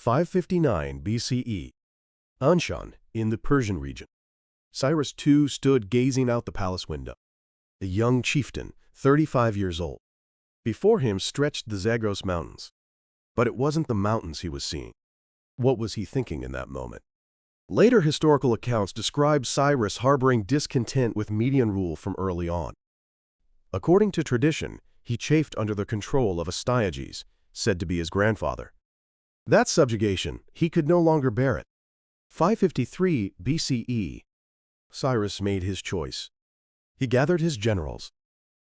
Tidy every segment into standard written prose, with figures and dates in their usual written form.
559 BCE, Anshan, in the Persian region. Cyrus II stood gazing out the palace window. A young chieftain, 35 years old. Before him stretched the Zagros Mountains. But it wasn't the mountains he was seeing. What was he thinking in that moment? Later historical accounts describe Cyrus harboring discontent with Median rule from early on. According to tradition, he chafed under the control of Astyages, said to be his grandfather. That subjugation, he could no longer bear it. 553 BCE, Cyrus made his choice. He gathered his generals.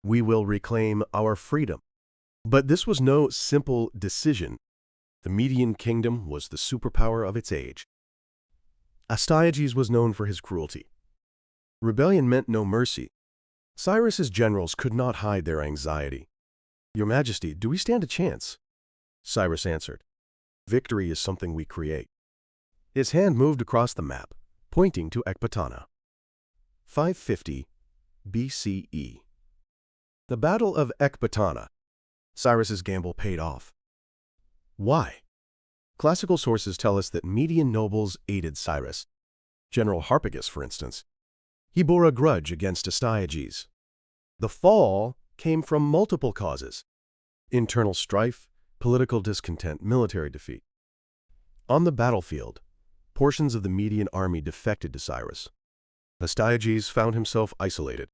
We will reclaim our freedom. But this was no simple decision. The Median kingdom was the superpower of its age. Astyages was known for his cruelty. Rebellion meant no mercy. Cyrus's generals could not hide their anxiety. Your Majesty, do we stand a chance? Cyrus answered. Victory is something we create. His hand moved across the map, pointing to Ecbatana. 550 BCE. The Battle of Ecbatana. Cyrus's gamble paid off. Why? Classical sources tell us that Median nobles aided Cyrus. General Harpagus, for instance. He bore a grudge against Astyages. The fall came from multiple causes: internal strife, political discontent, military defeat. On the battlefield, portions of the Median army defected to Cyrus. Astyages found himself isolated,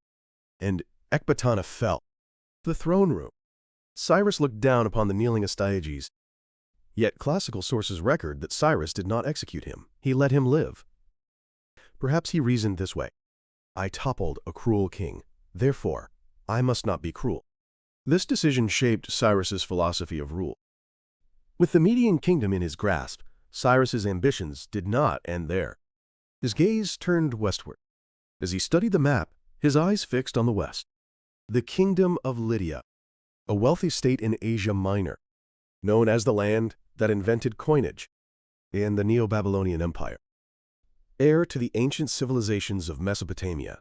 and Ecbatana fell. The throne room. Cyrus looked down upon the kneeling Astyages. Yet classical sources record that Cyrus did not execute him. He let him live. Perhaps he reasoned this way. I toppled a cruel king. Therefore, I must not be cruel. This decision shaped Cyrus's philosophy of rule. With the Median kingdom in his grasp, Cyrus's ambitions did not end there. His gaze turned westward. As he studied the map, his eyes fixed on the west. The kingdom of Lydia, a wealthy state in Asia Minor, known as the land that invented coinage, and the Neo-Babylonian Empire, heir to the ancient civilizations of Mesopotamia.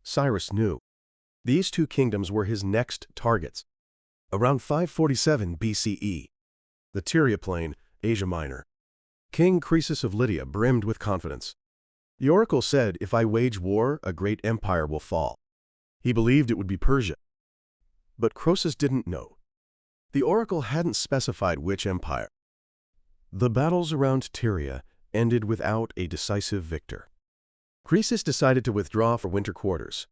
Cyrus knew these two kingdoms were his next targets. Around 547 BCE, the Tyria Plain, Asia Minor. King Croesus of Lydia brimmed with confidence. The oracle said, if I wage war, a great empire will fall. He believed it would be Persia. But Croesus didn't know. The oracle hadn't specified which empire. The battles around Tyria ended without a decisive victor. Croesus decided to withdraw for winter quarters.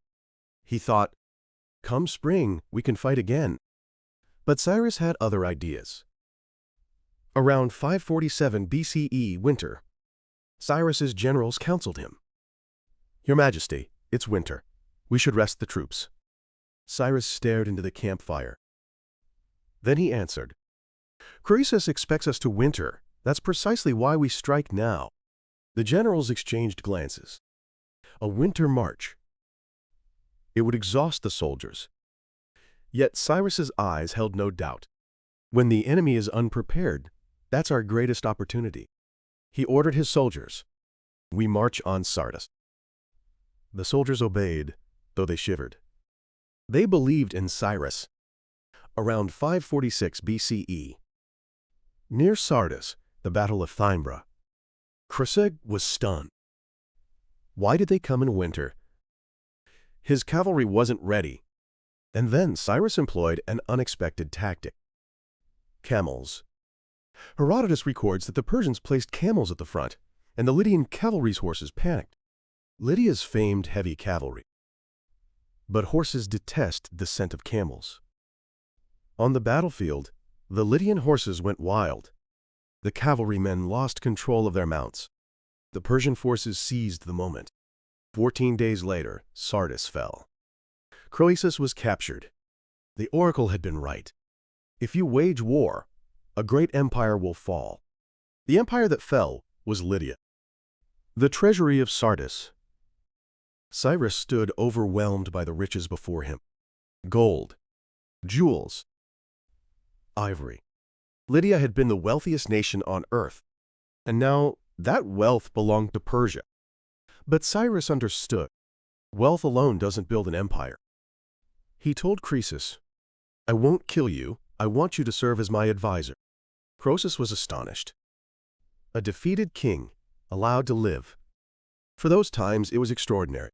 He thought, come spring, we can fight again. But Cyrus had other ideas. Around 547 BCE winter, Cyrus's generals counseled him. Your Majesty, it's winter. We should rest the troops. Cyrus stared into the campfire. Then he answered, Croesus expects us to winter. That's precisely why we strike now. The generals exchanged glances. A winter march. It would exhaust the soldiers. Yet Cyrus's eyes held no doubt. When the enemy is unprepared, that's our greatest opportunity. He ordered his soldiers. We march on Sardis. The soldiers obeyed, though they shivered. They believed in Cyrus. Around 546 BCE, near Sardis, the Battle of Thymbra, Croesus was stunned. Why did they come in winter? His cavalry wasn't ready. And then Cyrus employed an unexpected tactic. Camels. Herodotus records that the Persians placed camels at the front, and the Lydian cavalry's horses panicked. Lydia's famed heavy cavalry. But horses detest the scent of camels. On the battlefield, the Lydian horses went wild. The cavalrymen lost control of their mounts. The Persian forces seized the moment. 14 days later, Sardis fell. Croesus was captured. The oracle had been right. If you wage war, a great empire will fall. The empire that fell was Lydia. The treasury of Sardis. Cyrus stood overwhelmed by the riches before him. Gold, jewels, ivory. Lydia had been the wealthiest nation on earth, and now that wealth belonged to Persia. But Cyrus understood. Wealth alone doesn't build an empire. He told Croesus, I won't kill you. I want you to serve as my advisor. Croesus was astonished. A defeated king, allowed to live. For those times, it was extraordinary.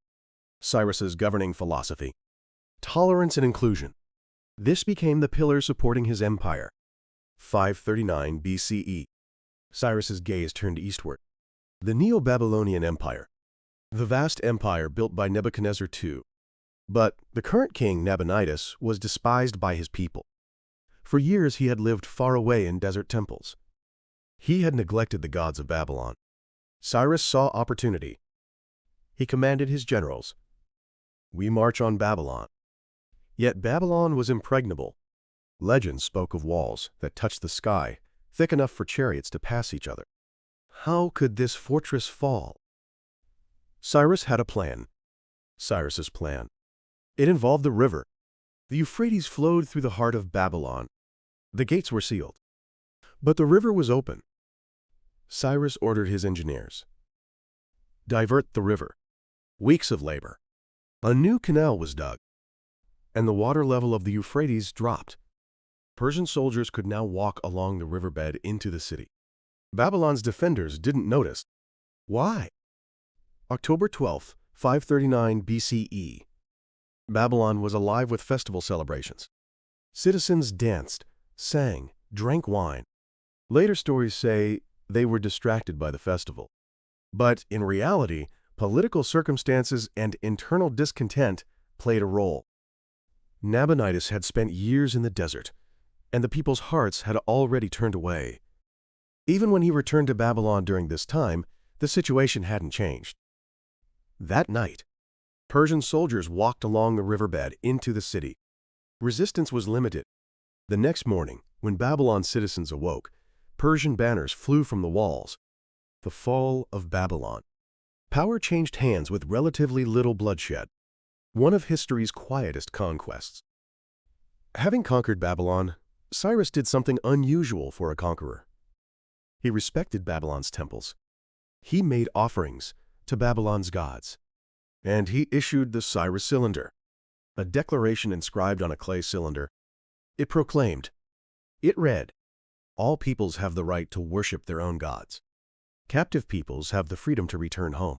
Cyrus's governing philosophy. Tolerance and inclusion. This became the pillar supporting his empire. 539 BCE. Cyrus's gaze turned eastward. The Neo-Babylonian Empire. The vast empire built by Nebuchadnezzar II. But the current king, Nabonidus, was despised by his people. For years he had lived far away in desert temples. He had neglected the gods of Babylon. Cyrus saw opportunity. He commanded his generals, "We march on Babylon." Yet Babylon was impregnable. Legends spoke of walls that touched the sky, thick enough for chariots to pass each other. How could this fortress fall? Cyrus had a plan. Cyrus's plan. It involved the river. The Euphrates flowed through the heart of Babylon. The gates were sealed. But the river was open. Cyrus ordered his engineers. Divert the river. Weeks of labor. A new canal was dug, and the water level of the Euphrates dropped. Persian soldiers could now walk along the riverbed into the city. Babylon's defenders didn't notice. Why? October 12, 539 BCE. Babylon was alive with festival celebrations. Citizens danced, sang, drank wine. Later stories say they were distracted by the festival. But in reality, political circumstances and internal discontent played a role. Nabonidus had spent years in the desert, and the people's hearts had already turned away. Even when he returned to Babylon during this time, the situation hadn't changed. That night, Persian soldiers walked along the riverbed into the city. Resistance was limited. The next morning, when Babylon's citizens awoke, Persian banners flew from the walls. The fall of Babylon. Power changed hands with relatively little bloodshed. One of history's quietest conquests. Having conquered Babylon, Cyrus did something unusual for a conqueror. He respected Babylon's temples. He made offerings to Babylon's gods. And he issued the Cyrus Cylinder, a declaration inscribed on a clay cylinder. It proclaimed. It read, "All peoples have the right to worship their own gods. Captive peoples have the freedom to return home."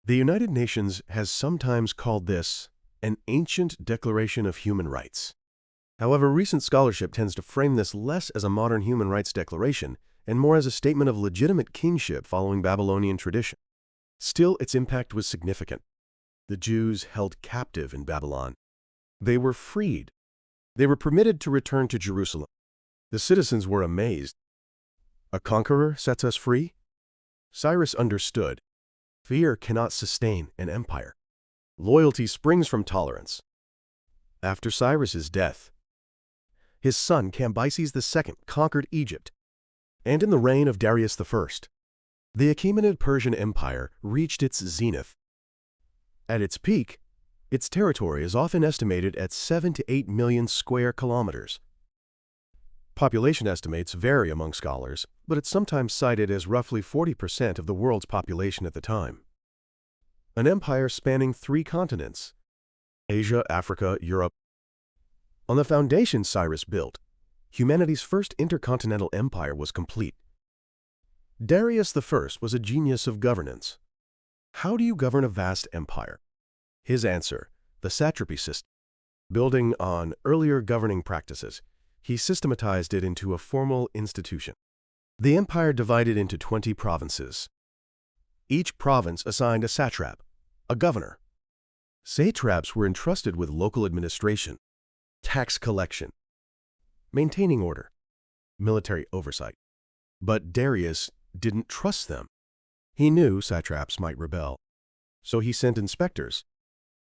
The United Nations has sometimes called this an ancient declaration of human rights. However, recent scholarship tends to frame this less as a modern human rights declaration and more as a statement of legitimate kingship following Babylonian tradition. Still, its impact was significant. The Jews held captive in Babylon. They were freed. They were permitted to return to Jerusalem. The citizens were amazed. A conqueror sets us free? Cyrus understood. Fear cannot sustain an empire. Loyalty springs from tolerance. After Cyrus's death, his son Cambyses II conquered Egypt. And in the reign of Darius I, the Achaemenid Persian Empire reached its zenith. At its peak, its territory is often estimated at 7 to 8 million square kilometers. Population estimates vary among scholars, but it's sometimes cited as roughly 40% of the world's population at the time. An empire spanning 3 continents: Asia, Africa, Europe. On the foundation Cyrus built, humanity's first intercontinental empire was complete. Darius I was a genius of governance. How do you govern a vast empire? His answer, the satrapy system. Building on earlier governing practices, he systematized it into a formal institution. The empire divided into 20 provinces. Each province assigned a satrap, a governor. Satraps were entrusted with local administration, tax collection, maintaining order, military oversight. But Darius didn't trust them. He knew satraps might rebel. So he sent inspectors,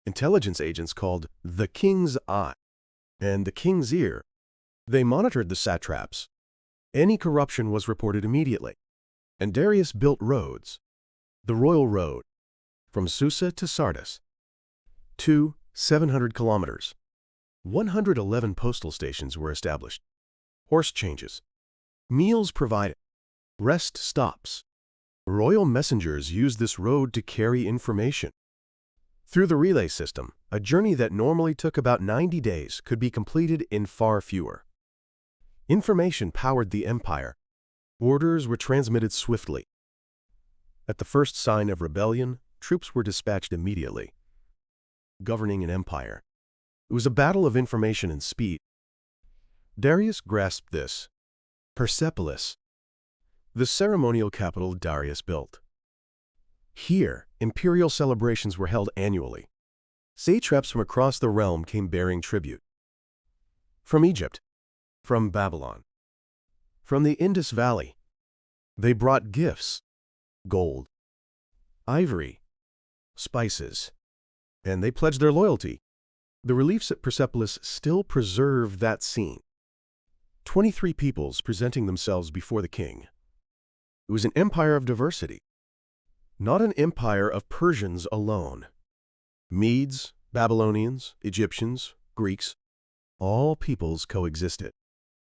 intelligence agents called the King's Eye and the King's Ear. They monitored the satraps. Any corruption was reported immediately. And Darius built roads. The Royal Road, from Susa to Sardis, 700 kilometers. 111 postal stations were established. Horse changes. Meals provided. Rest stops. Royal messengers used this road to carry information. Through the relay system, a journey that normally took about 90 days could be completed in far fewer. Information powered the empire, Orders were transmitted swiftly. At the first sign of rebellion, troops were dispatched immediately. Governing an empire. It was a battle of information and speed. Darius grasped this. Persepolis, the ceremonial capital Darius built. Here, imperial celebrations were held annually. Satraps from across the realm came bearing tribute. From Egypt, from Babylon, from the Indus Valley, they brought gifts, gold, ivory, spices, and they pledged their loyalty. The reliefs at Persepolis still preserve that scene. 23 peoples presenting themselves before the king. It was an empire of diversity, not an empire of Persians alone. Medes, Babylonians, Egyptians, Greeks, all peoples coexisted.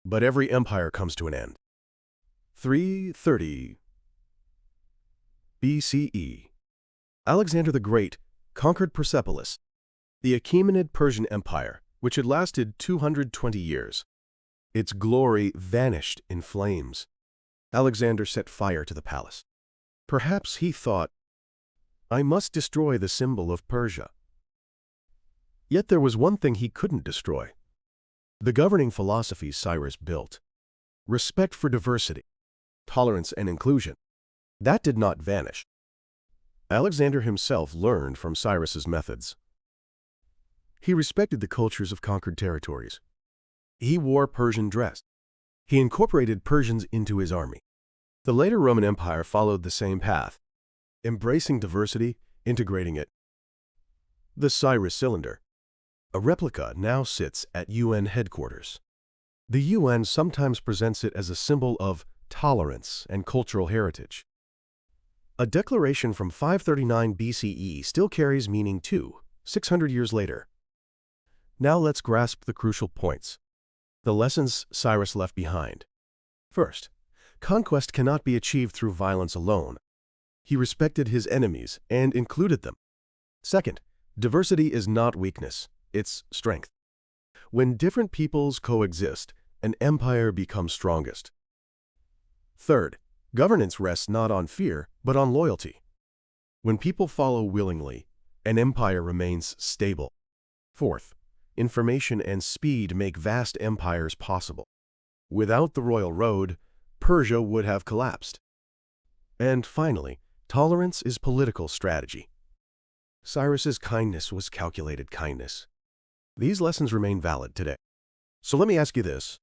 But every empire comes to an end. 330 BCE, Alexander the Great conquered Persepolis, the Achaemenid Persian Empire, which had lasted 220 years. Its glory vanished in flames. Alexander set fire to the palace. Perhaps he thought, I must destroy the symbol of Persia. Yet there was one thing he couldn't destroy. The governing philosophy Cyrus built. Respect for diversity, tolerance and inclusion. That did not vanish. Alexander himself learned from Cyrus's methods. He respected the cultures of conquered territories. He wore Persian dress. He incorporated Persians into his army. The later Roman Empire followed the same path, embracing diversity, integrating it. The Cyrus Cylinder, a replica, now sits at UN headquarters. The UN sometimes presents it as a symbol of tolerance and cultural heritage. A declaration from 539 BCE still carries meaning too, 600 years later. Now let's grasp the crucial points. The lessons Cyrus left behind. First, conquest cannot be achieved through violence alone. He respected his enemies and included them. Second, diversity is not weakness, it's strength. When different peoples coexist, an empire becomes strongest. Third, governance rests not on fear, but on loyalty. When people follow willingly, an empire remains stable. Fourth, information and speed make vast empires possible. Without the royal road, Persia would have collapsed. And finally, tolerance is political strategy. Cyrus's kindness was calculated kindness. These lessons remain valid today. So let me ask you this.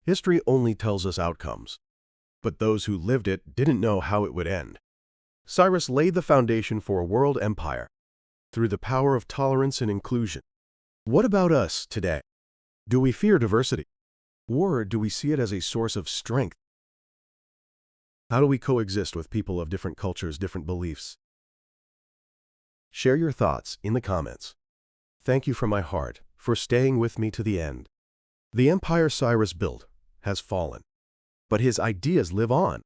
History only tells us outcomes, but those who lived it didn't know how it would end. Cyrus laid the foundation for a world empire through the power of tolerance and inclusion. What about us today? Do we fear diversity? Or do we see it as a source of strength? How do we coexist with people of different cultures, different beliefs? Share your thoughts in the comments. Thank you from my heart for staying with me to the end. The empire Cyrus built has fallen, but his ideas live on.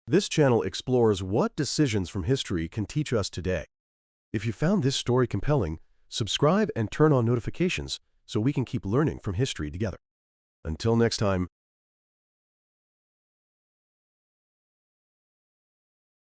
This channel explores what decisions from history can teach us today. If you found this story compelling, subscribe and turn on notifications so we can keep learning from history together. Until next time,